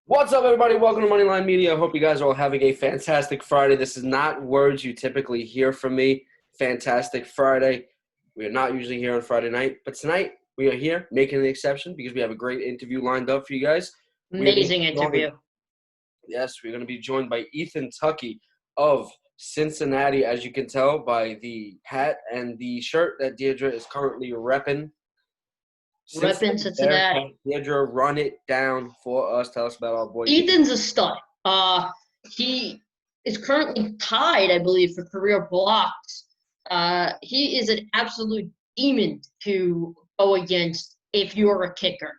What's up, everybody? Welcome to Moneyline Media. I hope you guys are all having a fantastic Friday. This is not words you typically hear from me. Fantastic Friday. We are not usually here on Friday night, but tonight we are here making an exception because we have a great interview lined up for you guys. Amazing interview. Yes, we're going to be joined by Ethan Tucky of Cincinnati, as you can tell by the hat and the shirt that Deirdre is currently repping. Repping Bearcat. Cincinnati. Deirdre, run it down for us. Tell us about our boy. Ethan's a stud. He is currently tied, I believe, for career blocks. He is an absolute demon to go against if you're a kicker.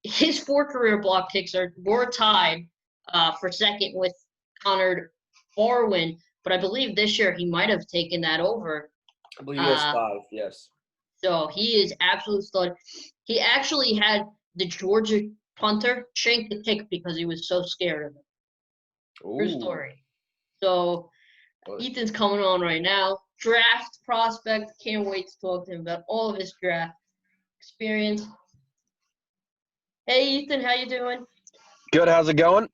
His 4 career block kicks were tied for second with Connor Barwin, but I believe this year he might have taken that over. I believe he has 5, yes. So he is absolute stud. He actually had the Georgia punter shank the kick because he was so scared of him. True story. So Ethan's coming on right now. Draft prospect. Can't wait to talk to him about all of his draft experience. Hey, Ethan, how you doing? Good. How's it going?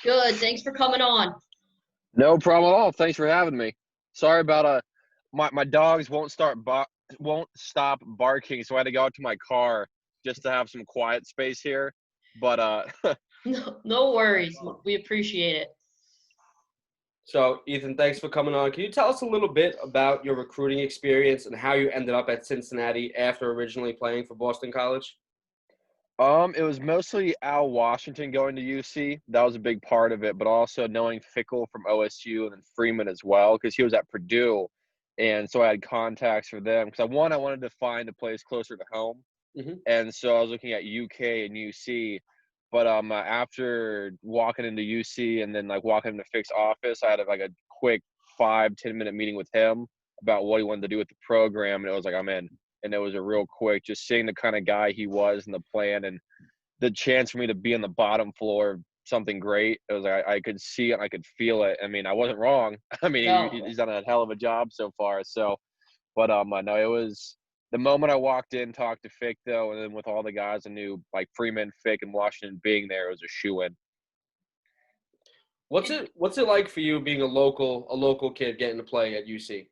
Good. Thanks for coming on. No problem at all. Thanks for having me. Sorry about my dogs won't stop barking, so I had to go out to my car just to have some quiet space here. But No worries. We appreciate it. So, Ethan, thanks for coming on. Can you tell us a little bit about your recruiting experience and how you ended up at Cincinnati after originally playing for Boston College? it was mostly Al Washington going to UC. That was a big part of it, but also knowing Fickle from OSU and then Freeman as well, because he was at Purdue. And so I had contacts for them because I wanted to find a place closer to home. Mm-hmm. And so I was looking at UK and UC. But after walking into UC and then walking into Fick's office, I had a quick 5-10 minute meeting with him about what he wanted to do with the program, and it was like, I'm in. And it was a real quick, just seeing the kind of guy he was and the plan and the chance for me to be on the bottom floor of something great. It was like I could see it, and I could feel it. I mean, I wasn't wrong. I mean, No. he's done a hell of a job so far. So, but no, it was the moment I walked in, talked to Fick though, and then with all the guys I knew, like Freeman, Fick, and Washington being there, it was a shoo-in. What's it like for you being a local kid getting to play at UC?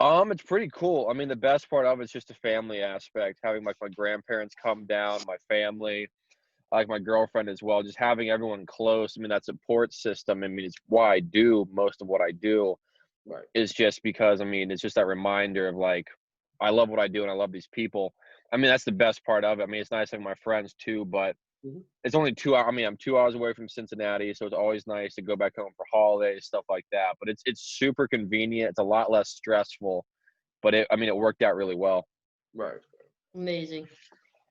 It's pretty cool. I mean, the best part of it's just the family aspect, having my grandparents come down, my family, like my girlfriend as well, just having everyone close. I mean, that support system. I mean, it's why I do most of what I do. Right. Is just because, I mean, it's just that reminder of I love what I do and I love these people. I mean, that's the best part of it. I mean, it's nice having my friends too, but it's only 2 hours. I mean, I'm 2 hours away from Cincinnati, so it's always nice to go back home for holidays, stuff like that. But it's super convenient. It's a lot less stressful, but it worked out really well. Right. Amazing.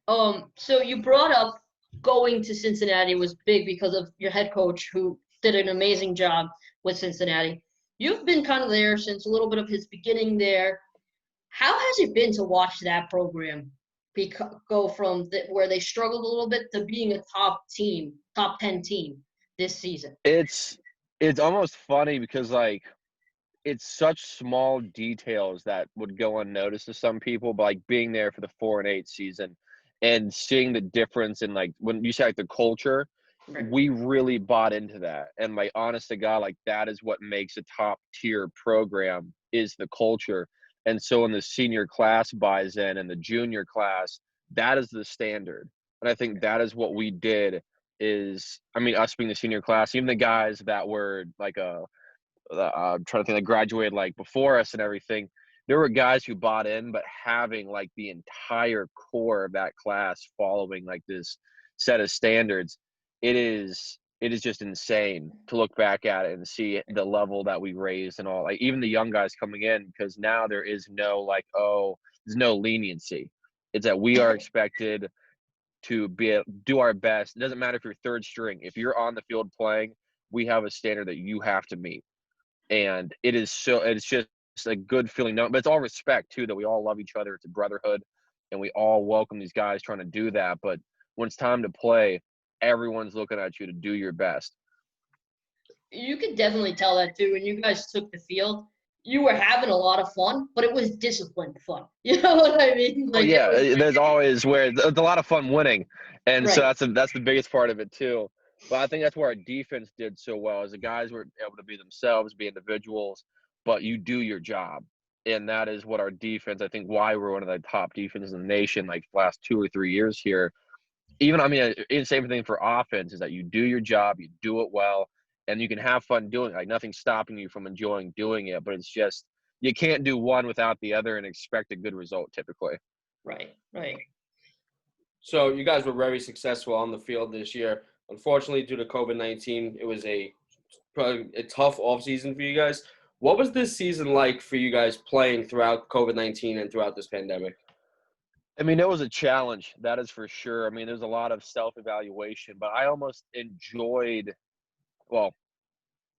So you brought up going to Cincinnati was big because of your head coach who did an amazing job with Cincinnati. You've been kind of there since a little bit of his beginning there. How has it been to watch that program go from where they struggled a little bit to being a top 10 team this season? It's almost funny because it's such small details that would go unnoticed to some people, but being there for the 4-8 season and seeing the difference in when you say the culture, Right. we really bought into that. And honest to God, that is what makes a top tier program is the culture. And so when the senior class buys in and the junior class, that is the standard. And I think that is what we did is, I mean, us being the senior class, even the guys that were I'm trying to think that graduated before us and everything, there were guys who bought in, but having the entire core of that class following this set of standards, it is just insane to look back at it and see the level that we raised and all. Even the young guys coming in, because now there is no there's no leniency. It's that we are expected to do our best. It doesn't matter if you're third string. If you're on the field playing, we have a standard that you have to meet. And it's just a good feeling. But it's all respect too, that we all love each other. It's a brotherhood, and we all welcome these guys trying to do that. But when it's time to play, everyone's looking at you to do your best. You could definitely tell that too. When you guys took the field, you were having a lot of fun, but it was disciplined fun. You know what I mean? Oh, Like yeah, there's always where it's a lot of fun winning, and so right. that's the biggest part of it too. But I think that's where our defense did so well, is the guys were able to be themselves, be individuals, but you do your job, and that is what our defense. I think why we're one of the top defenses in the nation, like the last 2 or 3 years here. Even I mean, same thing for offense is that you do your job, you do it well, and you can have fun doing it. Like nothing's stopping you from enjoying doing it, but it's just you can't do one without the other and expect a good result typically. Right. Right. So you guys were very successful on the field this year. Unfortunately, due to COVID-19, it was probably a tough offseason for you guys. What was this season like for you guys playing throughout COVID-19 and throughout this pandemic? I mean, it was a challenge, that is for sure. I mean, there's a lot of self-evaluation, but I almost enjoyed, well,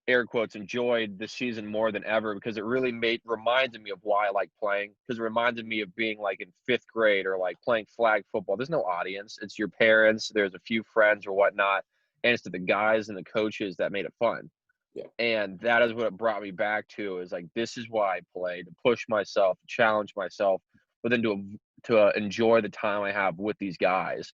air quotes, enjoyed the season more than ever because it really reminded me of why I like playing. Because it reminded me of being like in fifth grade or like playing flag football. There's no audience. It's your parents. There's a few friends or whatnot, and it's to the guys and the coaches that made it fun. Yeah. And that is what it brought me back to, is like this is why I play, to push myself, to challenge myself, but then to enjoy the time I have with these guys.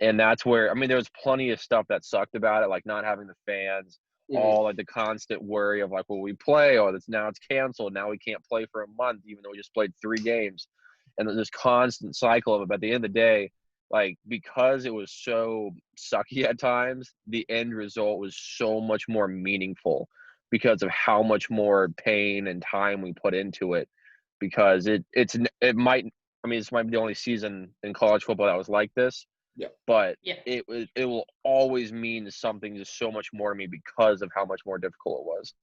And that's where I mean, there was plenty of stuff that sucked about it, like not having the fans, all like the constant worry of like, will we play? Oh, now it's canceled. Now we can't play for a month, even though we just played 3 games. And then this constant cycle of it. But at the end of the day, like because it was so sucky at times, the end result was so much more meaningful because of how much more pain and time we put into it. Because it might, I mean, this might be the only season in college football that was like this. Yeah. But Yeah. it will always mean something just so much more to me because of how much more difficult it was.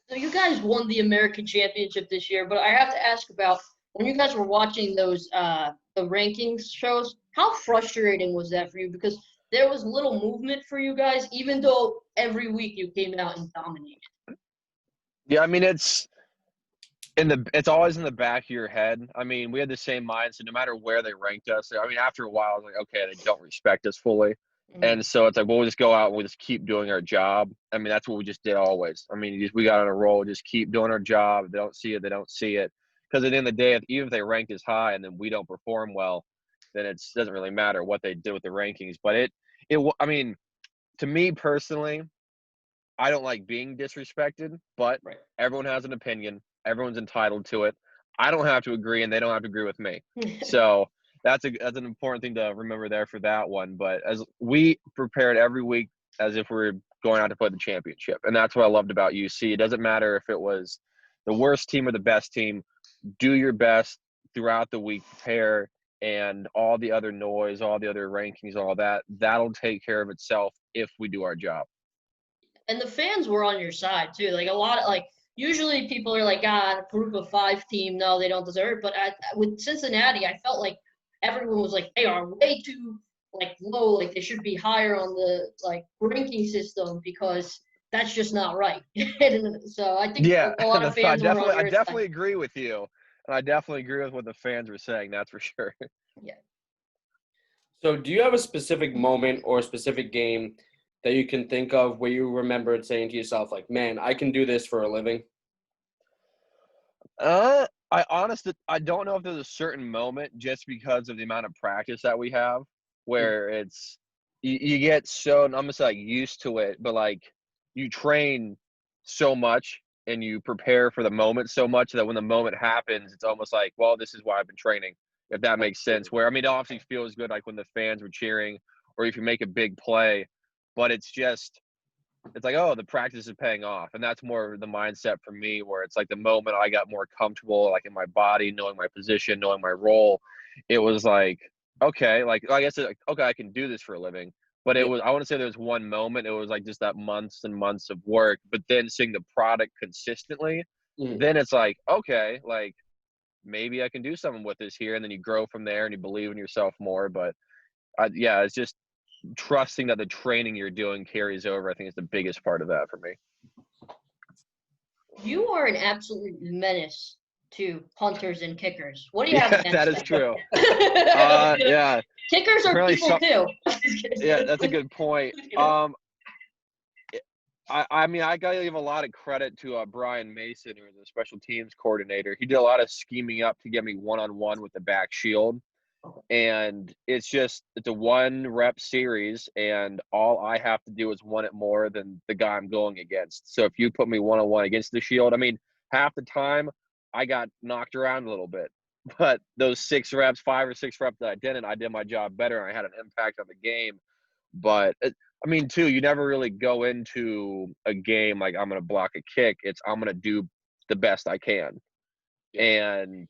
So you guys won the American Championship this year, but I have to ask about when you guys were watching those the rankings shows, how frustrating was that for you? Because there was little movement for you guys, even though every week you came out and dominated. Yeah, I mean it's always in the back of your head. I mean, we had the same mindset no matter where they ranked us. I mean, after a while, I was like, okay, they don't respect us fully. And so it's like, we'll just go out and we'll just keep doing our job. I mean, that's what we just did always. I mean, we got on a roll, just keep doing our job. If they don't see it, they don't see it. Because at the end of the day, even if they rank as high and then we don't perform well, then it doesn't really matter what they did with the rankings. But I mean, to me personally, I don't like being disrespected, but Right. everyone has an opinion. Everyone's entitled to it. I don't have to agree, and they don't have to agree with me. So that's an important thing to remember there for that one. But as we prepared every week as if we were going out to play the championship, and that's what I loved about UC. It doesn't matter if it was the worst team or the best team. Do your best throughout the week, prepare, and all the other noise, all the other rankings, all that, that'll take care of itself if we do our job. And the fans were on your side too. Like a lot of usually people are like, a group of 5 team, no, they don't deserve it. But with Cincinnati, I felt like everyone was like, they are way too low. Like they should be higher on the ranking system because that's just not right. So I think a lot of fans were on your side. I definitely agree with you. And I definitely agree with what the fans were saying. That's for sure. Yeah. So do you have a specific moment or a specific game that you can think of where you remembered saying to yourself, like, man, I can do this for a living? I don't know if there's a certain moment just because of the amount of practice that we have where it's you get so, I'm gonna say, like, used to it, but like you train so much and you prepare for the moment so much that when the moment happens, it's almost like, well, this is why I've been training, if that makes sense. Where I mean, it obviously feels good like when the fans were cheering or if you make a big play, but it's like, oh, the practice is paying off. And that's more the mindset for me, where it's like the moment I got more comfortable, like in my body, knowing my position, knowing my role, it was like, okay, like I guess, okay, I can do this for a living. But I want to say there was one moment, it was like just that months and months of work, but then seeing the product consistently, then it's like, okay, like maybe I can do something with this here. And then you grow from there and you believe in yourself more. But it's just trusting that the training you're doing carries over. I think is the biggest part of that for me. You are an absolute menace to punters and kickers. What do you have against that? That is true. Yeah. Kickers are apparently people too. Yeah, that's a good point. I mean, I gotta give a lot of credit to Brian Mason, who was the special teams coordinator. He did a lot of scheming up to get me one-on-one with the back shield. And it's a 1-rep series, and all I have to do is want it more than the guy I'm going against. So if you put me one-on-one against the shield, I mean, half the time I got knocked around a little bit. But those 6 reps, 5 or 6 reps that I did my job better, and I had an impact on the game. But I mean, too, you never really go into a game like I'm going to block a kick. It's I'm going to do the best I can. And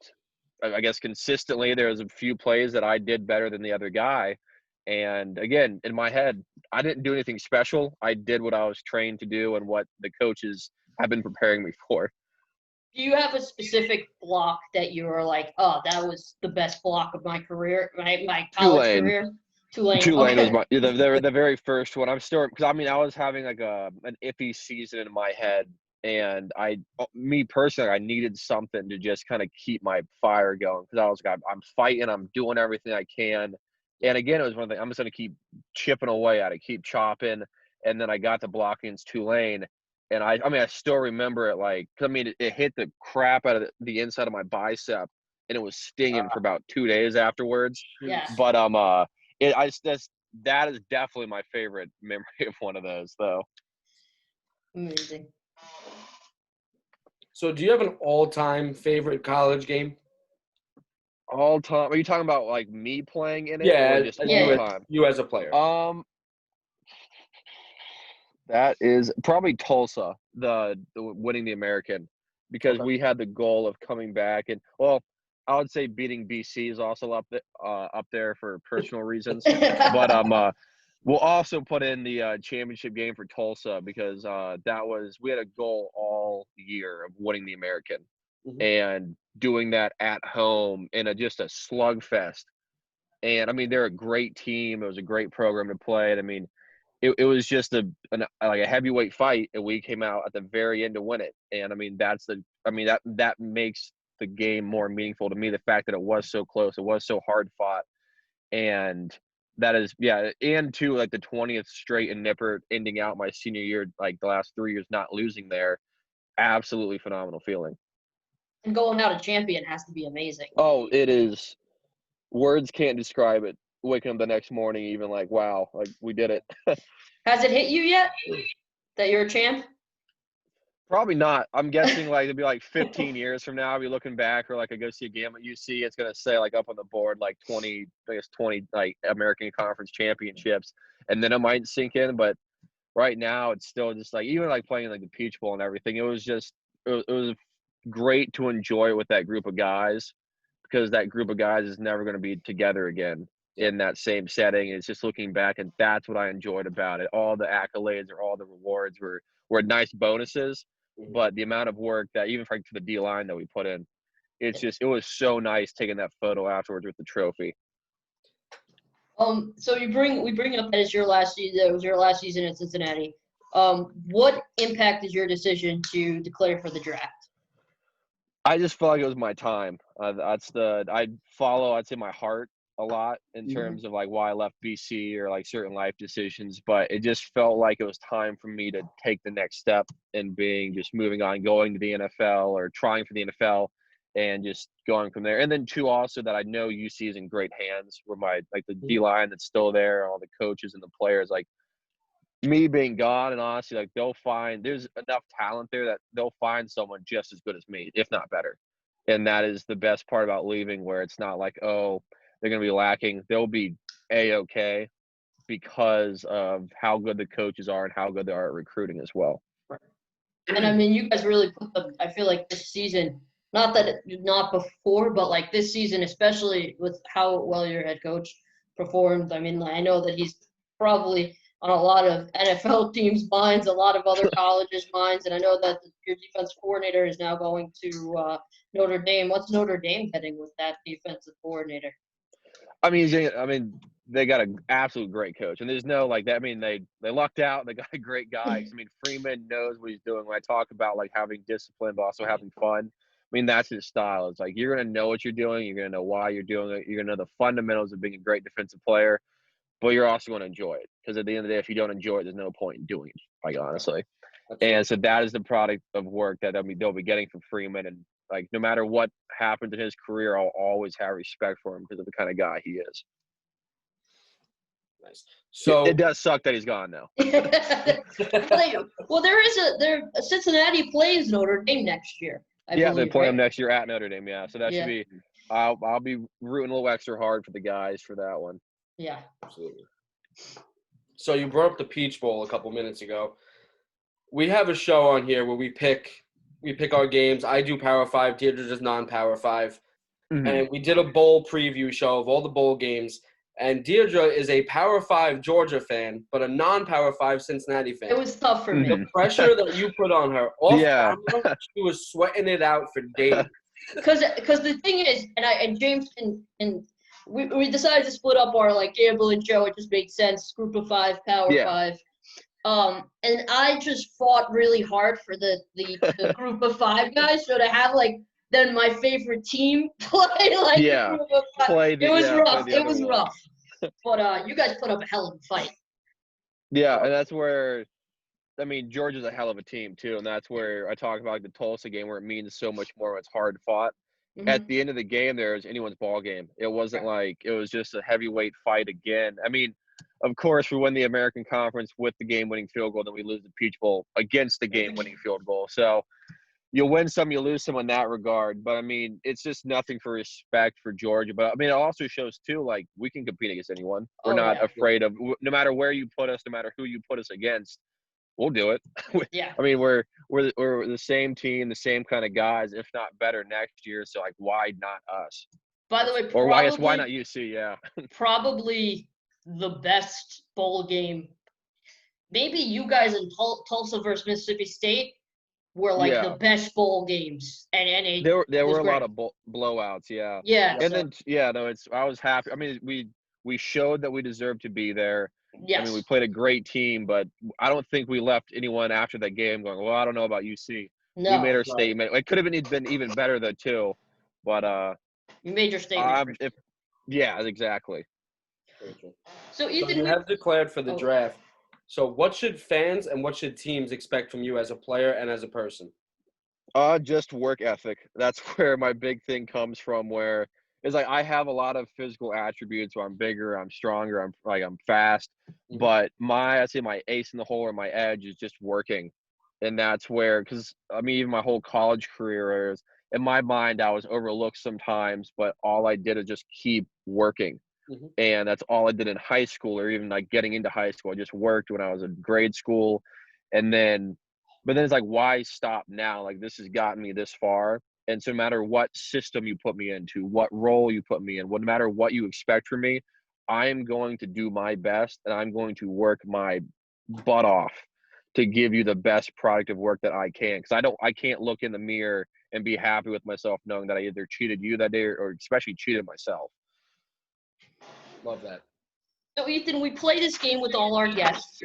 I guess consistently there was a few plays that I did better than the other guy. And again, in my head, I didn't do anything special. I did what I was trained to do and what the coaches have been preparing me for. Do you have a specific block that you were like, oh, that was the best block of my career, my college career? Tulane okay. was the very first one. I'm still because I mean I was having like an iffy season in my head, and me personally, I needed something to just kind of keep my fire going because I was like I'm fighting, I'm doing everything I can, and again it was one thing I'm just gonna keep chipping away at it, keep chopping, and then I got to block against Tulane, and I mean I still remember it like 'cause, I mean it hit the crap out of the inside of my bicep, and it was stinging for about 2 days afterwards. Yeah. But that is definitely my favorite memory of one of those, though. Amazing. So do you have an all-time favorite college game? All time? Are you talking about like me playing in it, Yeah, or just all time? you as a player. That is probably Tulsa, the winning the American, because we had the goal of coming back, and well, I would say beating BC is also up there for personal reasons, but we'll also put in the championship game for Tulsa because we had a goal all year of winning the American, and doing that at home in just a slugfest. And I mean, they're a great team. It was a great program to play. And I mean, it was just like a heavyweight fight, and we came out at the very end to win it. And I mean, that makes the game more meaningful to me. The fact that it was so close, it was so hard fought, and that is and too like the 20th straight in Nippert, ending out my senior year, like the last 3 years not losing there, absolutely phenomenal feeling. And going out a champion has to be amazing. Oh, it is. Words can't describe it. Waking up the next morning, even like, wow, like we did it. Has it hit you yet that you're a champ? Probably not. I'm guessing like it'll be like 15 years from now, I'll be looking back, or like I go see a game at UC, it's gonna say like up on the board like 20 like American Conference championships, and then it might sink in. But right now, it's still just like even like playing like the Peach Bowl and everything. It was great to enjoy with that group of guys, because that group of guys is never going to be together again in that same setting. It's just looking back, and that's what I enjoyed about it. All the accolades or all the rewards were nice bonuses, but the amount of work that even for the D line that we put in, it was so nice taking that photo afterwards with the trophy. So we bring up that it's your last season. It was your last season at Cincinnati. What impacted your decision to declare for the draft? I just felt like it was my time. I'd say my heart a lot in terms of like why I left BC or like certain life decisions, but it just felt like it was time for me to take the next step in moving on, going to the NFL or trying for the NFL, and just going from there. And then too, also that I know UC is in great hands, where the D line that's still there, all the coaches and the players, like me being gone, and honestly, like there's enough talent there that they'll find someone just as good as me, if not better. And that is the best part about leaving, where it's not like, oh, they're going to be lacking. They'll be A-okay because of how good the coaches are and how good they are at recruiting as well. And I mean, you guys really I feel like this season, not before, but like this season, especially with how well your head coach performed. I mean, I know that he's probably on a lot of NFL teams' minds, a lot of other colleges' minds, and I know that your defense coordinator is now going to Notre Dame. What's Notre Dame heading with that defensive coordinator? I mean, they got an absolute great coach, and there's no like that. I mean, they lucked out. They got a great guy. I mean, Freeman knows what he's doing. When I talk about like having discipline but also having fun, I mean that's his style. It's like you're gonna know what you're doing. You're gonna know why you're doing it. You're gonna know the fundamentals of being a great defensive player, but you're also going to enjoy it, because at the end of the day, if you don't enjoy it, there's no point in doing it. Like honestly, And so that is the product of work that they'll be getting from Freeman. And like no matter what happens in his career, I'll always have respect for him because of the kind of guy he is. Nice. So it does suck that he's gone now. Well, Cincinnati plays Notre Dame next year. I believe, they play right? them next year at Notre Dame. Yeah, so that should be. I'll be rooting a little extra hard for the guys for that one. Yeah, absolutely. So you brought up the Peach Bowl a couple minutes ago. We have a show on here where we pick our games. I do Power 5. Deirdre does non-Power 5. Mm-hmm. And we did a bowl preview show of all the bowl games. And Deirdre is a Power 5 Georgia fan, but a non-Power 5 Cincinnati fan. It was tough for me. The pressure that you put on her off camera, she was sweating it out for days. Because the thing is, and James and we decided to split up our like gambling show. It just made sense. Group of 5, Power 5. And I just fought really hard for the group of 5 guys. So to have like then my favorite team play like the group of 5, it was rough. It was rough. But you guys put up a hell of a fight. Yeah, and that's where Georgia's a hell of a team too, and that's where I talk about like, the Tulsa game where it means so much more when it's hard fought. Mm-hmm. At the end of the game, there was anyone's ball game. It wasn't like it was just a heavyweight fight again. I mean, of course, we win the American Conference with the game-winning field goal, then we lose the Peach Bowl against the game-winning field goal. So you'll win some, you lose some in that regard. But, I mean, it's just nothing for respect for Georgia. But, I mean, it also shows, too, like, we can compete against anyone. We're not afraid of – no matter where you put us, no matter who you put us against, we'll do it. Yeah. I mean, we're the same team, the same kind of guys, if not better next year. So, like, why not us? By the way, or I guess why not UC, yeah. Probably the best bowl game. Maybe you guys in Tulsa versus Mississippi State were like the best bowl games, and there were a lot of blowouts, yeah. And then I was happy. I mean, we showed that we deserved to be there. Yes. I mean, we played a great team, but I don't think we left anyone after that game going, well, I don't know about UC. No, we made our statement. It could have been even better though too, but you made your statement. Exactly. So Ethan, you have declared for the draft. So what should fans and what should teams expect from you as a player and as a person? Just work ethic. That's where my big thing comes from, where it's like I have a lot of physical attributes where I'm bigger, I'm stronger, I'm fast. Mm-hmm. But my ace in the hole or my edge is just working. And that's where, because I mean, even my whole college career is, in my mind, I was overlooked sometimes, but all I did is just keep working. Mm-hmm. And that's all I did in high school, or even like getting into high school. I just worked when I was in grade school. But then it's like, why stop now? Like, this has gotten me this far. And so no matter what system you put me into, what role you put me in, no matter what you expect from me, I'm going to do my best, and I'm going to work my butt off to give you the best product of work that I can. Because I can't look in the mirror and be happy with myself knowing that I either cheated you that day or especially cheated myself. Love that. So Ethan, we play this game with all our guests.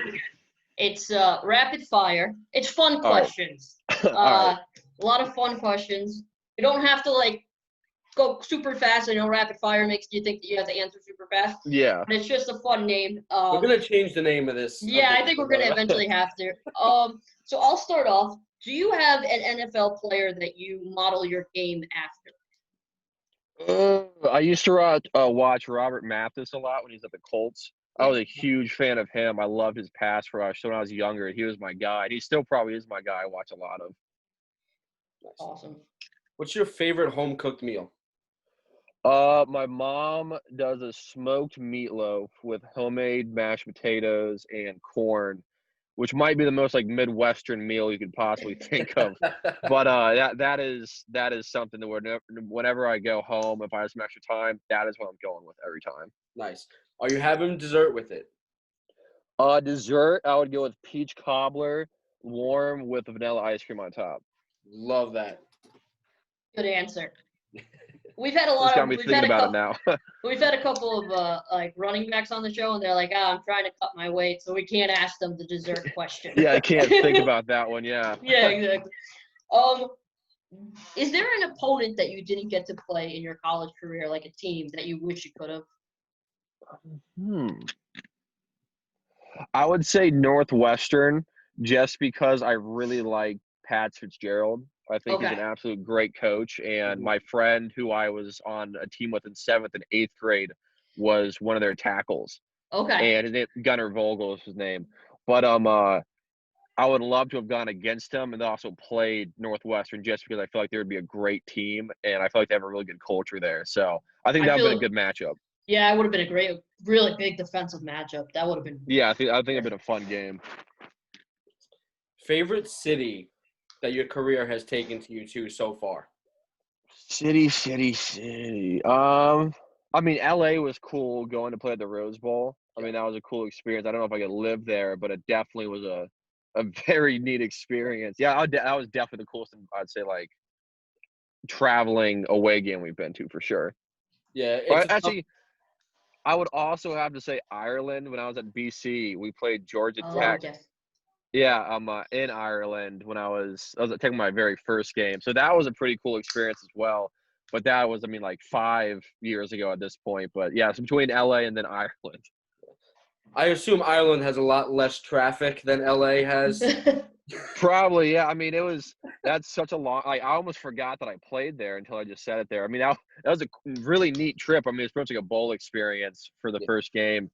It's rapid fire. It's fun questions. A lot of fun questions. You don't have to like go super fast. I know rapid fire makes you think that you have to answer super fast. Yeah. But it's just a fun name. We're gonna change the name of this. Yeah, I think we're gonna eventually have to. So I'll start off. Do you have an NFL player that you model your game after? I used to watch Robert Mathis a lot when he was at the Colts. I was a huge fan of him. I loved his pass rush. So when I was younger, he was my guy. He still probably is my guy I watch a lot of. Awesome. What's your favorite home-cooked meal? My mom does a smoked meatloaf with homemade mashed potatoes and corn, which might be the most like Midwestern meal you could possibly think of. But that is something that whenever I go home, if I have some extra time, that is what I'm going with every time. Nice. Are you having dessert with it? Dessert, I would go with peach cobbler, warm with vanilla ice cream on top. Love that. Good answer. We've had a lot of. We've had a couple of like running backs on the show, and they're like, I'm trying to cut my weight, so we can't ask them the dessert question. Yeah, I can't think about that one. Yeah. Yeah, exactly. Is there an opponent that you didn't get to play in your college career, like a team that you wish you could have? I would say Northwestern, just because I really like Pat Fitzgerald. I think he's an Okay. absolute great coach. And Mhm. my friend who I was on a team with in 7th and 8th grade was one of their tackles. Okay. And his name, Gunnar Vogel is his name. But I would love to have gone against him and also played Northwestern just because I feel like there would be a great team and I feel like they have a really good culture there. So I think I that would have been feel a good matchup. yeah, it would have been a great, really big defensive matchup. That would have been Yeah, I think it'd been a fun game. Favorite city that your career has taken to you to so far? City. I mean, LA was cool going to play at the Rose Bowl. I mean, that was a cool experience. I don't know if I could live there, but it definitely was a very neat experience. Yeah, that was definitely the coolest, I'd say, like, traveling away game we've been to for sure. Yeah, it's But a tough. actually, I would also have to say Ireland. When I was at BC, we played Georgia oh Tech. okay. Yeah, in Ireland when I was taking my very first game. So that was a pretty cool experience as well. But that was, I mean, like 5 years ago at this point. But yeah, it's between LA and then Ireland. I assume Ireland has a lot less traffic than LA has. Probably, yeah. I mean, that's such a long. Like, I almost forgot that I played there until I just said it there. I mean, that was a really neat trip. I mean, it's pretty much like a bowl experience for the Yeah. first game.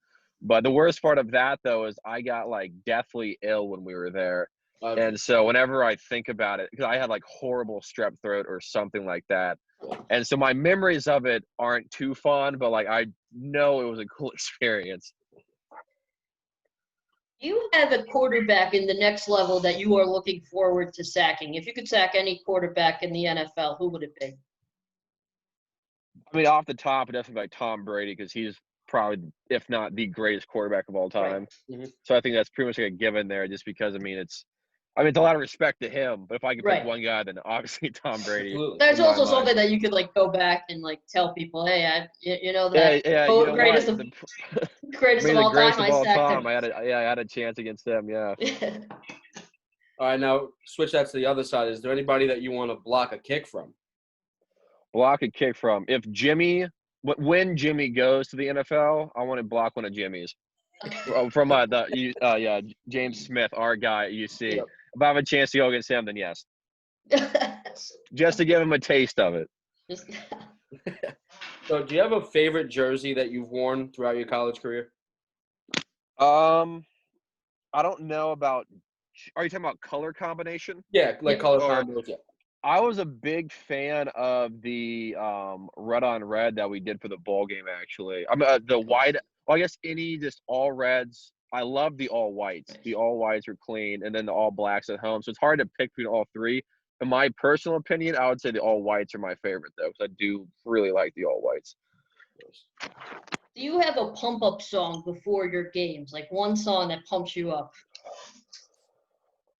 But the worst part of that though is I got like deathly ill when we were there. And so whenever I think about it, because I had like horrible strep throat or something like that. And so my memories of it aren't too fond, but like I know it was a cool experience. Do you have a quarterback in the next level that you are looking forward to sacking? If you could sack any quarterback in the NFL, who would it be? I mean, off the top, definitely like Tom Brady because he's probably, if not the greatest quarterback of all Right. time. Mhm. So I think that's pretty much like a given there, just because it's a lot of respect to him. But if I could pick Right. one guy, then obviously Tom Brady Absolutely. There's in my also mind. something that you could like go back and like tell people, hey, you know Yeah, that yeah. You know greatest what? of greatest of Maybe the all time, greatest of I all sacked time. him. I had a chance against them. Yeah. All right, now switch that to the other side. Is there anybody that you want to block a kick from? Block a kick from. When Jimmy goes to the NFL, I want to block one of Jimmy's. From James Smith, our guy at UC. Yep. If I have a chance to go against him, then yes. Just to give him a taste of it. Just- So, do you have a favorite jersey that you've worn throughout your college career? I don't know about. Are you talking about color combination? Yeah, like yeah. color Or combos. Yeah. I was a big fan of the red on red that we did for the bowl game. Actually, I mean the white. Well, I guess any just all reds. I love the all whites. The all whites are clean, and then the all blacks at home. So it's hard to pick between all three. In my personal opinion, I would say the all whites are my favorite though, because I do really like the all whites. Do you have a pump up song before your games? Like one song that pumps you up?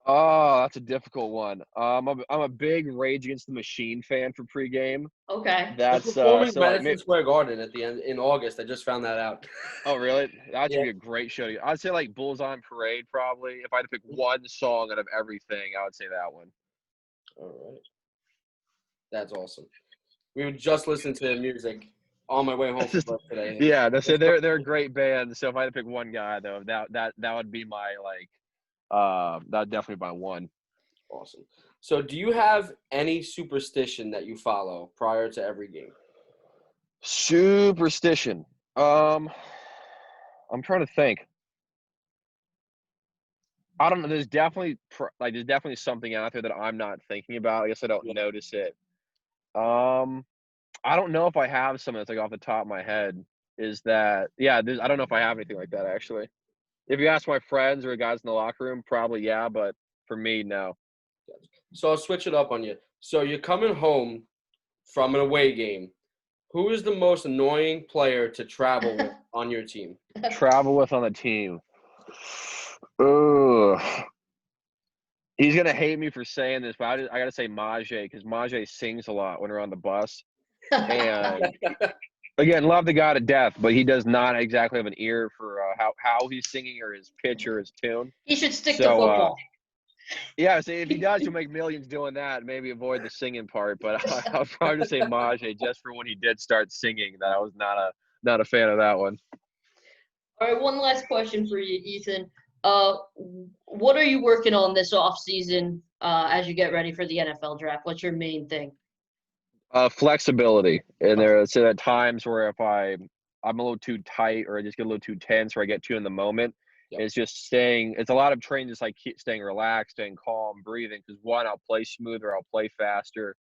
Oh, that's a difficult one. I'm a big Rage Against the Machine fan for pregame. Okay. They're That's performing so like Madison Square Garden at the end in August. I just found that out. oh really? That should Yeah. be a great show. I'd say like Bulls on Parade probably. If I had to pick one song out of everything, I would say that one. All right. That's awesome. We would just listen to their music on my way home from work today. Yeah, they're a great band. So if I had to pick one guy though, that would be my like that'd definitely be my one. Awesome. So, do you have any superstition that you follow prior to every game? Superstition. I'm trying to think. I don't know. There's definitely something out there that I'm not thinking about. I guess I don't Yeah. notice it. I don't know if I have something that's like off the top of my head. Is that I don't know if I have anything like that actually. If you ask my friends or guys in the locker room, probably yeah, but for me, no. So, I'll switch it up on you. So, you're coming home from an away game. Who is the most annoying player to travel with on your team? Travel with on the team. Ugh. He's gonna hate me for saying this, but I gotta say Majay because Majay sings a lot when we're on the bus. And again, love the guy to death, but he does not exactly have an ear for how he's singing or his pitch or his tune. He should stick to So football. yeah, so if he does, he'll make millions doing that. Maybe avoid the singing part, but I'll probably just say Majay just for when he did start singing. That I was not a fan of that one. All right, one last question for you, Ethan. what are you working on this off season as you get ready for the NFL draft? What's your main thing? Flexibility. And there's at times where if I'm a little too tight or I just get a little too tense or I get too in the moment, it's just it's a lot of training, just like staying relaxed, staying calm, breathing. Because one, I'll play smoother, I'll play faster,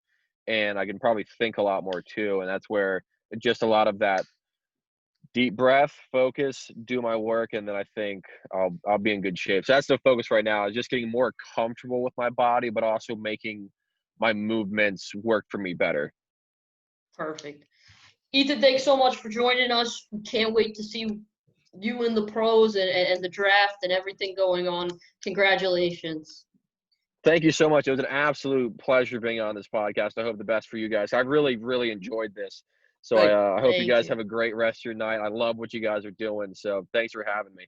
and I can probably think a lot more too. And that's where just a lot of that deep breath, focus, do my work, and then I think I'll be in good shape. So that's the focus right now, is just getting more comfortable with my body, but also making my movements work for me better. Perfect. Ethan, thanks so much for joining us. We can't wait to see you in the pros and the draft and everything going on. Congratulations. Thank you so much. It was an absolute pleasure being on this podcast. I hope the best for you guys. I really, really enjoyed this. So I hope you guys have a great rest of your night. I love what you guys are doing. So thanks for having me.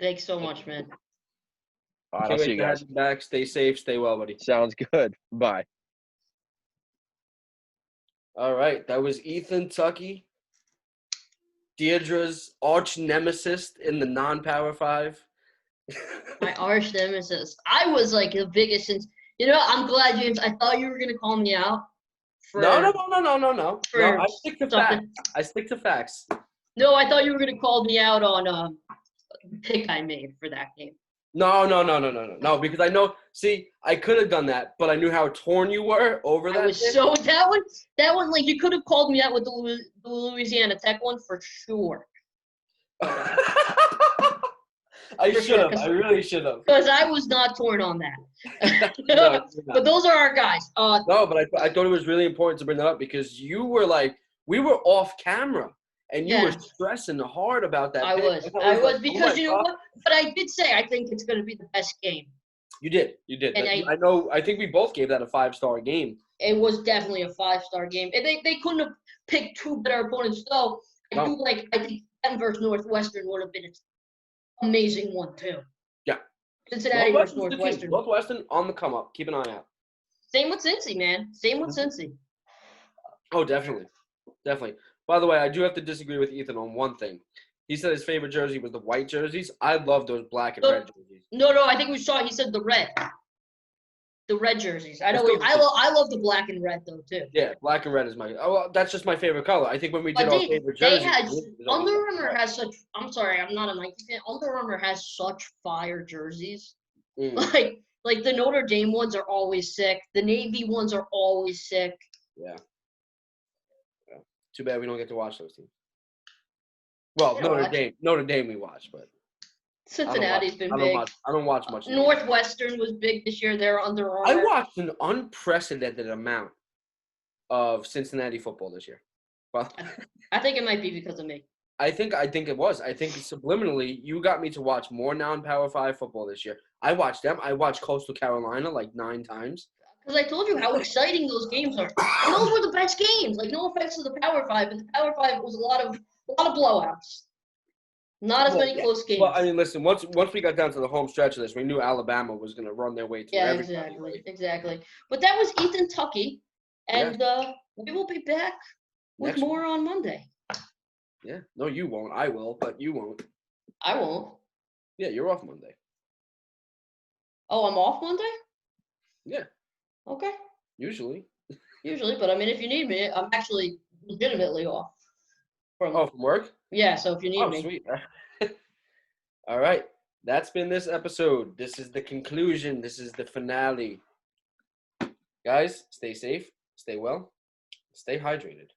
Thanks so much, man. All right, I'll see you guys. Back. Stay safe. Stay well, buddy. Sounds good. Bye. All right. That was Ethan Tucky, Deirdre's arch nemesis in the non-Power 5. My arch nemesis. I was like the biggest since, I'm glad, James. I thought you were going to call me out. No. I stick to facts. I stick to facts. No, I thought you were going to call me out on a pick I made for that game. No, because I know, I could have done that, but I knew how torn you were over that. That one, like, you could have called me out with the Louisiana Tech one for sure. I should have. I really should have. Because I was not torn on that. No, but those are our guys. No, but I thought it was really important to bring that up because you were like, we were off camera. And you were stressing hard about that. I was because you know what? But I did say I think it's going to be the best game. You did. And I think we both gave that a 5-star game. It was definitely a 5-star game. And they couldn't have picked two better opponents, though. I think Penn versus Northwestern would have been an amazing one, too. Yeah. Cincinnati versus Northwestern. Northwestern on the come up. Keep an eye out. Same with Cincy, man. Same with Cincy. Oh, definitely. By the way, I do have to disagree with Ethan on one thing. He said his favorite jersey was the white jerseys. I love those black and red jerseys. No, I think he said the red. The red jerseys. I love the black and red, though, too. Yeah, black and red is that's just my favorite color. I think when we did our favorite jerseys. Under Armour has such, I'm sorry, I'm not a Nike fan. Under Armour has such fire jerseys. Like the Notre Dame ones are always sick. The Navy ones are always sick. Yeah. Too bad we don't get to watch those teams. Well, Notre Dame we watch, but Cincinnati's been big. I don't watch much. Northwestern was big this year. They're Under Armour. I watched an unprecedented amount of Cincinnati football this year. Well, I think it might be because of me. I think it was. I think subliminally you got me to watch more non-Power 5 football this year. I watched them. I watched Coastal Carolina like 9 times. Because I told you how exciting those games are. And those were the best games. Like, no offense to the Power 5, but the Power 5 was a lot of blowouts. Not as many close games. Well, I mean, listen, once we got down to the home stretch of this, we knew Alabama was going to run their way through everybody. Exactly. But that was Ethan Tucky, and we will be back with more on Monday. Yeah. No, you won't. I will, but you won't. I won't. Yeah, you're off Monday. Oh, I'm off Monday? Yeah. Okay. Usually, but I mean, if you need me, I'm actually legitimately off. From work? Yeah, so if you need me. Oh, sweet. All right. That's been this episode. This is the conclusion. This is the finale. Guys, stay safe, stay well, stay hydrated.